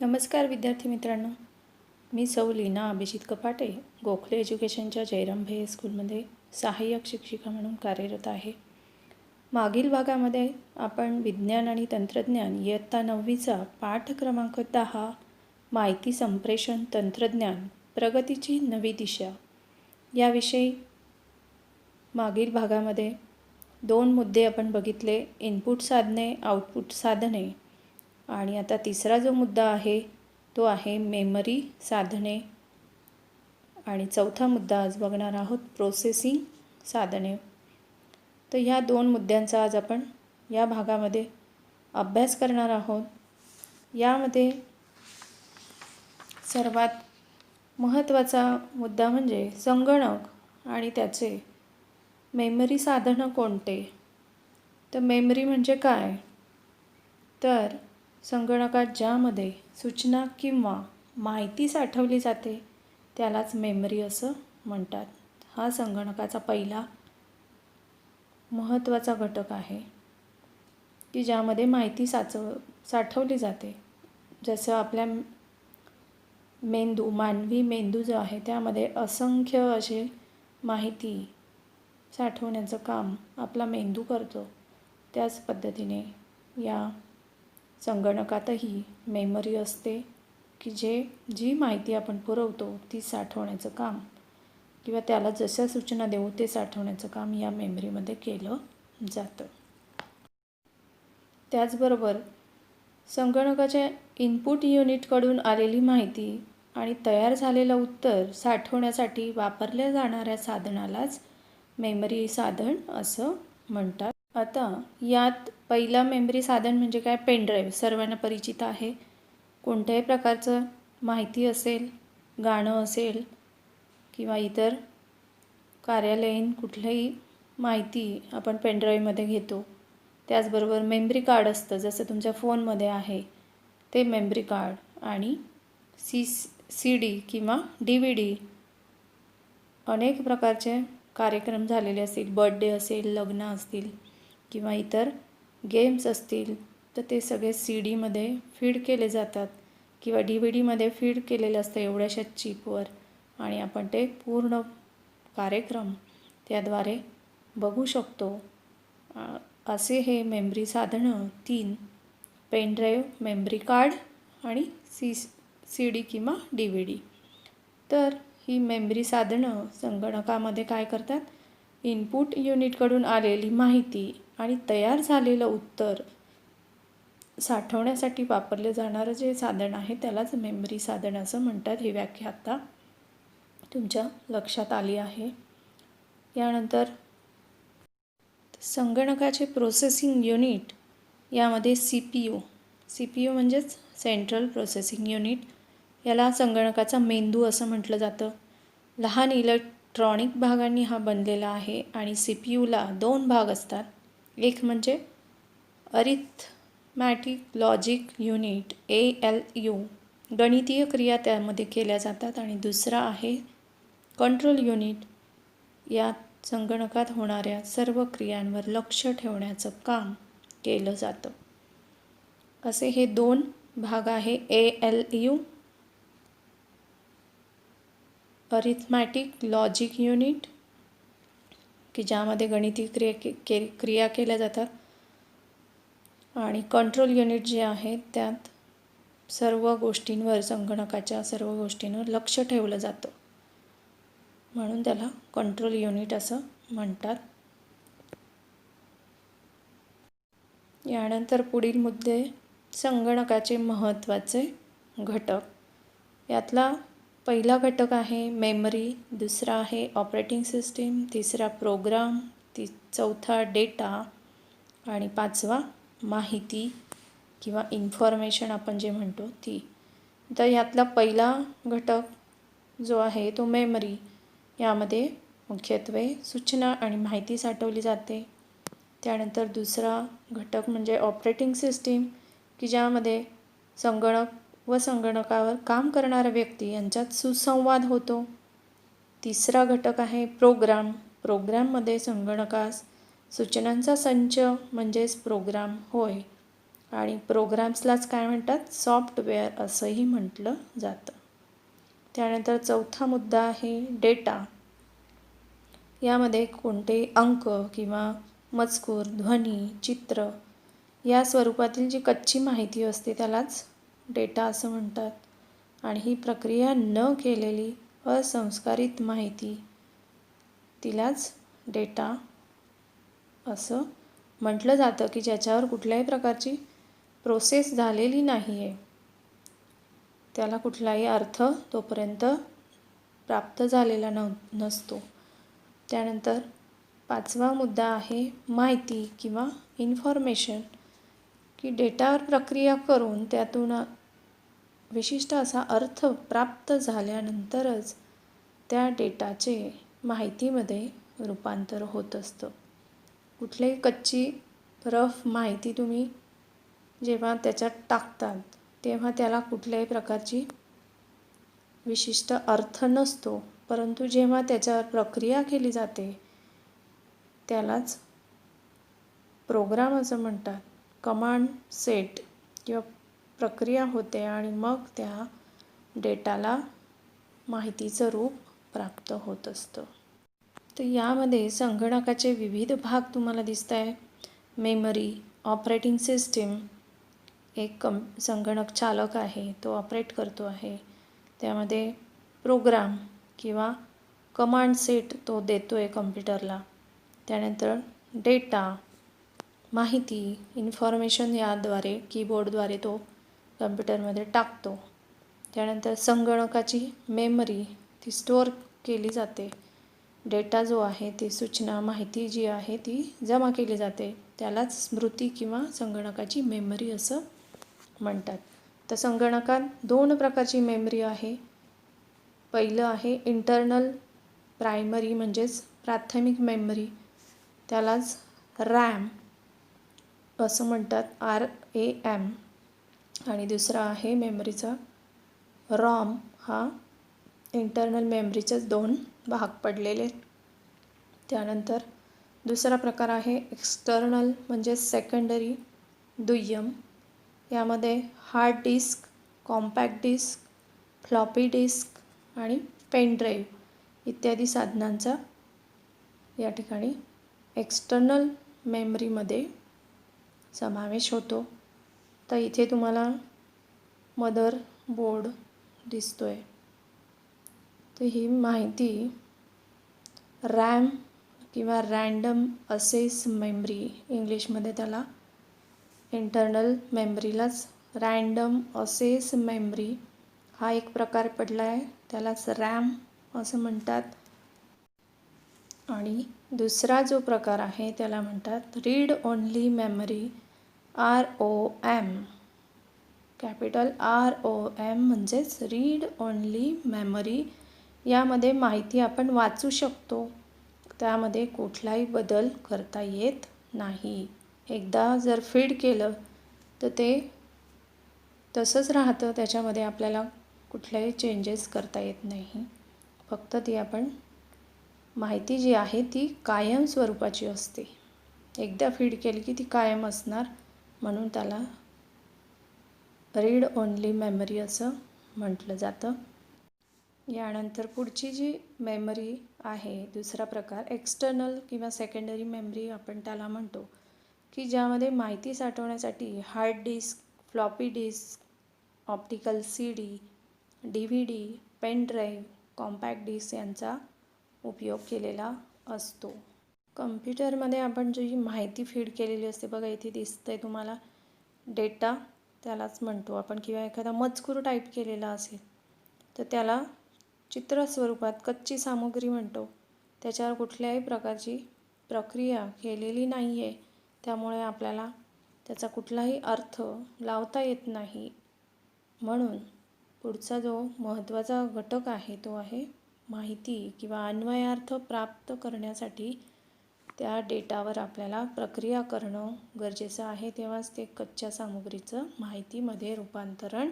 नमस्कार विद्यार्थी मित्रांनो, मी सौ लीना अभिजित कपाटे गोखले एज्युकेशनच्या जयराम भैया स्कूलमध्ये सहाय्यक शिक्षिका म्हणून कार्यरत आहे. मागील भागामध्ये आपण विज्ञान आणि तंत्रज्ञान इयत्ता 9वीचा पाठ क्रमांक 10 माहिती संप्रेषण तंत्रज्ञान प्रगतीची नवी दिशा याविषयी मागील भागामध्ये 2 मुद्दे आपण बघितले, इनपुट साधने, आउटपुट साधने. आणि आता तिसरा जो मुद्दा आहे तो आहे मेमरी साधने आणि चौथा मुद्दा आज बघणार आहोत प्रोसेसिंग साधने. तर ह्या 2 मुद्द्यांचा आज आपण या भागामध्ये अभ्यास करणार आहोत. यामध्ये सर्वात महत्त्वाचा मुद्दा म्हणजे संगणक आणि त्याचे मेमरी साधनं कोणते. तर मेमरी म्हणजे काय, तर संगणकात ज्यामध्ये सूचना किंवा माहिती साठवली जाते त्यालाच मेमरी असं म्हणतात. हा संगणकाचा पहिला महत्त्वाचा घटक आहे की ज्यामध्ये माहिती साठवली जाते. जसं आपल्या मानवी मेंदू जो आहे त्यामध्ये असंख्य असे माहिती साठवण्याचं काम आपला मेंदू करतो. त्याच पद्धतीने या संगणकातही मेमरी असते की जी माहिती आपण पुरवतो ती साठवण्याचं काम किंवा त्याला जशा सूचना देऊ ते साठवण्याचं काम या मेमरीमध्ये केलं जातं. त्याचबरोबर संगणकाच्या इनपुट युनिटकडून आलेली माहिती आणि तयार झालेलं उत्तर साठवण्यासाठी वापरल्या जाणाऱ्या साधनालाच मेमरी साधन असं म्हणतात. आता यात पहिला मेमरी साधन म्हणजे काय, पेनड्राईव्ह सर्वांना परिचित आहे. कोणत्याही प्रकारचं माहिती असेल, गाणं असेल किंवा इतर कार्यालयीन कुठलीही माहिती आपण पेनड्राईव्हमध्ये घेतो. त्याचबरोबर मेमरी कार्ड असतं, जसं तुमच्या फोनमध्ये आहे ते मेमरी कार्ड. आणि CD किंवा DVD अनेक प्रकारचे कार्यक्रम झालेले असतील, बर्थडे असेल, लग्न असतील किंवा इतर गेम्स असतील तर ते सगळे CDमध्ये फीड केले जातात किंवा DVDमध्ये फीड केलेलं असतं एवढ्याशा चिपवर आणि आपण ते पूर्ण कार्यक्रम त्याद्वारे बघू शकतो. असे हे मेमरी साधनं 3 पेनड्राईव्ह, मेमरी कार्ड आणि CD किंवा DVD. तर ही मेमरी साधनं संगणकामध्ये काय करतात, इनपुट युनिटकडून आलेली माहिती आणि तयार झालेलं उत्तर साठवण्यासाठी वापरले जाणारं जे साधन आहे त्यालाच मेमरी साधन असं म्हणतात. ही व्याख्या आता तुमच्या लक्षात आली आहे. यानंतर संगणकाचे प्रोसेसिंग युनिट यामध्ये CPU म्हणजेच सेंट्रल प्रोसेसिंग युनिट, याला संगणकाचा मेंदू असं म्हटलं जातं. लहान इलेक्ट्रॉनिक भागांनी हा बनलेला आहे आणि CPUला 2 भाग असतात. एक म्हणजे अरिथमॅटिक लॉजिक युनिट ALU, गणितीय क्रिया त्यामध्ये केल्या जातात. आणि दुसरा आहे कंट्रोल युनिट, यात संगणकात होणाऱ्या सर्व क्रियांवर लक्ष ठेवण्याचं काम केलं जातं. असे हे 2 भाग आहे. ALU अरिथमॅटिक लॉजिक युनिट की ज्यामध्ये गणितीय क्रिया केल्या जातात आणि कंट्रोल युनिट जे आहे त्यात सर्व गोष्टींवर, संगणकाच्या सर्व गोष्टींवर लक्ष ठेवलं जातं म्हणून त्याला कंट्रोल युनिट असं म्हणतात. यानंतर पुढील मुद्दे संगणकाचे महत्त्वाचे घटक. यातला पहिला घटक आहे मेमरी, दुसरा आहे ऑपरेटिंग सिस्टीम, तिसरा प्रोग्राम, चौथा डेटा आणि 5वा माहिती किंवा इन्फॉर्मेशन आपण जे म्हणतो ती. तर यातला पहिला घटक जो आहे तो मेमरी, यामध्ये मुख्यत्वे सूचना आणि माहिती साठवली जाते. त्यानंतर दुसरा घटक म्हणजे ऑपरेटिंग सिस्टीम की ज्यामध्ये संगणक व संगणकावर काम करणारा व्यक्ती यांच्यात सुसंवाद होतो. तिसरा घटक आहे प्रोग्राममध्ये संगणकास सूचनांचा संच म्हणजेच प्रोग्राम होय. आणि प्रोग्राम्सलाच काय म्हणतात, सॉफ्टवेअर असंही म्हटलं जातं. त्यानंतर चौथा मुद्दा आहे डेटा. यामध्ये कोणते अंक किंवा मजकूर, ध्वनी, चित्र या स्वरूपातील जी कच्ची माहिती असते त्यालाच डेटा असं म्हणतात. आणि ही प्रक्रिया न केलेली असंस्कारित माहिती तिलाच डेटा असं म्हटलं जातं, की ज्याच्यावर कुठल्याही प्रकारची प्रोसेस झालेली नाही आहे, त्याला कुठलाही अर्थ तोपर्यंत प्राप्त झालेला नसतो. त्यानंतर पाचवा मुद्दा आहे माहिती किंवा इन्फॉर्मेशन, की डेटावर प्रक्रिया करून त्यातून विशिष्ट असा अर्थ प्राप्त झाल्यानंतरच त्या डेटाचे माहितीमध्ये रूपांतर होत असतं. कुठलीही कच्ची रफ माहिती तुम्ही जेव्हा त्याच्यात टाकतात तेव्हा त्याला कुठल्याही प्रकारची विशिष्ट अर्थ नसतो, परंतु जेव्हा त्याच्यावर प्रक्रिया केली जाते त्यालाच प्रोग्राम असं म्हणतात. कमांड सेट किंवा प्रक्रिया होते आणि मग त्या डेटाला माहितीचं रूप प्राप्त होत असतं. तर यामध्ये संगणकाचे विविध भाग तुम्हाला दिसत आहे. मेमरी, ऑपरेटिंग सिस्टीम, एक संगणक चालक आहे, तो ऑपरेट करतो आहे. त्यामध्ये प्रोग्राम किंवा कमांड सेट तो देतो आहे कम्प्युटरला. त्यानंतर डेटा, माहिती, इन्फॉर्मेशन याद्वारे कीबोर्डद्वारे तो कम्प्युटरमध्ये टाकतो. त्यानंतर संगणकाची मेमरी ती स्टोअर केली जाते. डेटा जो आहे ती सूचना, माहिती जी आहे ती जमा केली जाते, त्यालाच स्मृती किंवा संगणकाची मेमरी असं म्हणतात. तर संगणकात 2 प्रकारची मेमरी आहे. पहिलं आहे इंटरनल प्रायमरी म्हणजेच प्राथमिक मेमरी, त्यालाच रॅम असं म्हणतात, RAM. आणि दुसरा आहे मेमरीचा रॉम. हा इंटरनल मेमरीचेच 2 भाग पडलेले. त्यानंतर दुसरा प्रकार आहे एक्सटर्नल म्हणजे सेकंडरी, दुय्यम. यामध्ये hard disk, compact disk, floppy disk आणि पेन ड्राईव्ह इत्यादी साधनांचा या ठिकाणी एक्सटर्नल मेमरीमध्ये समावेश होतो. तर इथे तुम्हाला मदर बोर्ड दिसतो आहे. तर ही माहिती रॅम किंवा रँडम असेस मेमरी, इंग्लिशमध्ये त्याला इंटरनल मेमरीलाच रँडम असेस मेमरी हा एक प्रकार पडला आहे, त्यालाच रॅम असं म्हणतात. आणि दुसरा जो प्रकार आहे त्याला म्हणतात read only memory, ROM. Capital ROM म्हणजेच रीड ओन्ली मेमरी. यामध्ये माहिती आपण वाचू शकतो, त्यामध्ये कुठलाही बदल करता येत नाही. एकदा जर फीड केलं तर ते तसंच राहतं, त्याच्यामध्ये आपल्याला कुठल्याही चेंजेस करता येत नाही. फक्त ती आपण माहिती जी आहे ती कायम स्वरूपाची असते. एकदा फीड केली की ती कायम असणार, म्हणून त्याला रीड ओन्ली मेमरी असं म्हटलं जातं. यानंतर पुढची जी मेमरी आहे, दुसरा प्रकार एक्सटर्नल किंवा सेकंडरी मेमरी आपण त्याला म्हणतो, की ज्यामध्ये माहिती साठवण्यासाठी hard disk, floppy disk, optical CD, DVD, pen drive, compact disk यांचा उपयोग केलेला असतो. कम्प्युटरमध्ये आपण जी माहिती फीड केलेली असते, बघा इथे दिसतंय तुम्हाला डेटा, त्यालाच म्हणतो आपण. किंवा एखादा मजकूर टाईप केलेला असेल तर त्याला चित्र स्वरूपात कच्ची सामग्री म्हणतो. त्याच्यावर कुठल्याही प्रकारची प्रक्रिया केलेली नाही आहे, त्यामुळे आपल्याला त्याचा कुठलाही अर्थ लावता येत नाही. म्हणून पुढचा जो महत्त्वाचा घटक आहे तो आहे माहिती किंवा अन्वयार्थ प्राप्त करण्यासाठी त्या डेटावर आपल्याला प्रक्रिया करणं गरजेचं आहे, तेव्हाच ते कच्च्या सामग्रीचं माहितीमध्ये रूपांतरण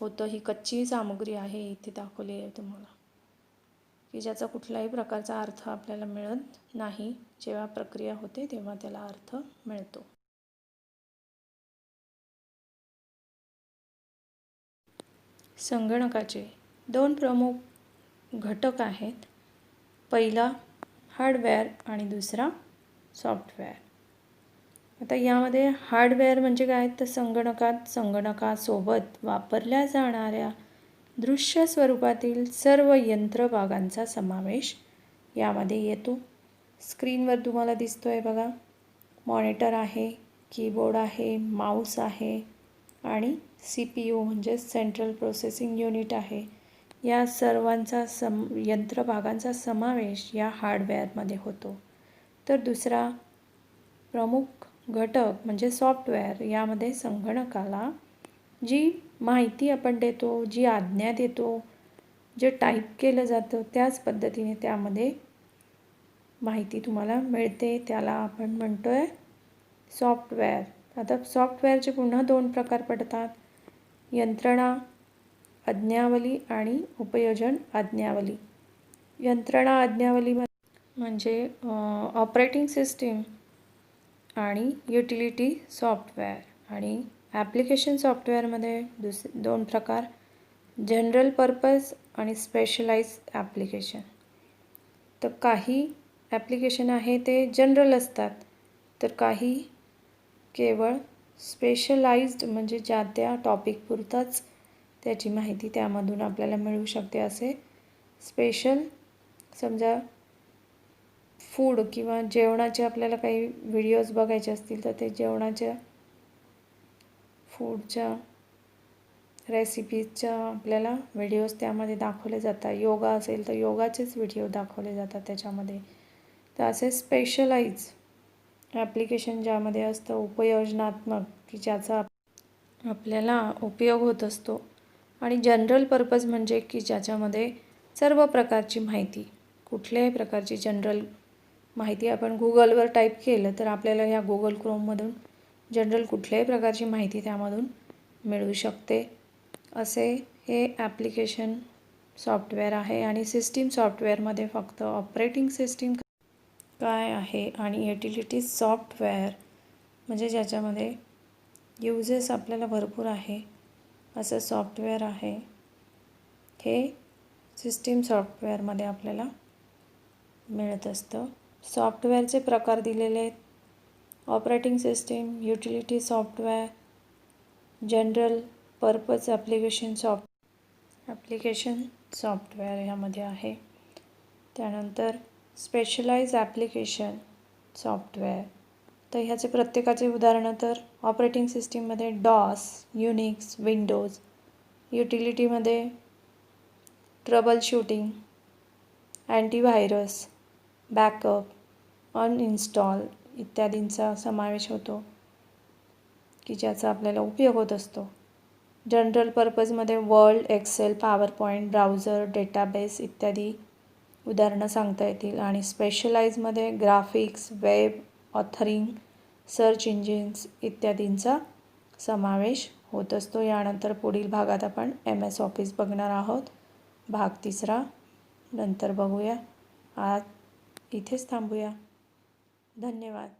होतं. ही कच्ची सामग्री आहे इथे दाखवली आहे तुम्हाला, की ज्याचा कुठल्याही प्रकारचा अर्थ आपल्याला मिळत नाही. जेव्हा प्रक्रिया होते तेव्हा त्याला अर्थ मिळतो. संगणकाचे दोन प्रमुख घटक आहेत. पहिला हार्डवेअर आणि दुसरा सॉफ्टवेअर. आता यामध्ये हार्डवेअर म्हणजे काय, तर संगणकासोबत वापरल्या जाणाऱ्या दृश्य स्वरूपातील सर्व यंत्रभागांचा समावेश यामध्ये येतो. स्क्रीनवर तुम्हाला दिसतो आहे बघा, मॉनिटर आहे, कीबोर्ड आहे, माऊस आहे आणि CPU म्हणजे सेंट्रल प्रोसेसिंग युनिट आहे. या सर्वांचा यंत्रभागांचा समावेश या हार्डवेअरमध्ये होतो. तर दुसरा प्रमुख घटक म्हणजे सॉफ्टवेअर. यामध्ये संगणकाला जी माहिती आपण देतो, जी आज्ञा देतो, जे टाईप केलं जातं त्याच पद्धतीने त्यामध्ये माहिती तुम्हाला मिळते, त्याला आपण म्हणतो आहे सॉफ्टवेअर. आता सॉफ्टवेअरचे पुन्हा दोन प्रकार पडतात, यंत्रणा आज्ञावली आणि उपयोजन आज्ञावली. यंत्रणा आज्ञावली म्हणजे ऑपरेटिंग सिस्टीम आणि युटिलिटी सॉफ्टवेअर. आणि ॲप्लिकेशन सॉफ्टवेअरमध्ये दोन प्रकार, जनरल पर्पज आणि स्पेशलाइज ॲप्लिकेशन. तर काही ॲप्लिकेशन आहे ते जनरल असतात, तर काही केवळ स्पेशलाइज्ड म्हणजे ज्या त्या टॉपिक पुरताच त्याची माहिती त्यामधून आपल्याला मिळू शकते. असे स्पेशल, समजा फूड किंवा जेवणाचे आपल्याला काही व्हिडिओज बघायचे असतील तर ते जेवणाच्या फूडच्या रेसिपीजच्या आपल्याला व्हिडिओज त्यामध्ये दाखवले जातात. योगा असेल तर योगाचेच व्हिडिओ दाखवले जातात त्याच्यामध्ये. तर असे स्पेशलाइज ॲप्लिकेशन ज्यामध्ये असतं उपयोजनात्मक, की ज्याचा आपल्याला उपयोग होत असतो. आणि जनरल पर्पज म्हणजे की ज्याच्यामध्ये सर्व प्रकारची माहिती, कुठल्याही प्रकारची जनरल माहिती आपण गुगलवर टाईप केलं तर आपल्याला ह्या गुगल क्रोममधून जनरल कुठल्याही प्रकारची माहिती त्यामधून मिळू शकते. असे हे ॲप्लिकेशन सॉफ्टवेअर आहे. आणि सिस्टीम सॉफ्टवेअरमध्ये फक्त ऑपरेटिंग सिस्टीम काय आहे आणि युटिलिटी सॉफ्टवेअर म्हणजे ज्याच्यामध्ये युजेस आपल्याला भरपूर आहे असं सॉफ्टवेअर आहे. हे सिस्टीम सॉफ्टवेअरमध्ये आपल्याला मिळत असतं. सॉफ्टवेअरचे प्रकार दिलेले आहेत, operating system, utility software, general purpose application software ह्यामध्ये आहे. त्यानंतर स्पेशलाइज ॲप्लिकेशन सॉफ्टवेअर. तर ह्याचे प्रत्येकाचे उदाहरणं तर ऑपरेटिंग सिस्टीममध्ये डॉस, युनिक्स, विंडोज, युटिलिटीमध्ये trouble shooting, antivirus, backup, uninstall इत्यादींचा समावेश होतो की ज्याचा आपल्याला उपयोग होत असतो. जनरल पर्पजमध्ये Word, Excel, PowerPoint, browser, database इत्यादी उदाहरणं सांगता येतील. आणि स्पेशलाइजमध्ये graphics, web, authoring, search engines इत्यादींचा समावेश होत असतो. यानंतर पुढील भागात आपण MS ऑफिस बघणार आहोत, भाग 3. नंतर बघूया. आज इथेच थांबूया. धन्यवाद.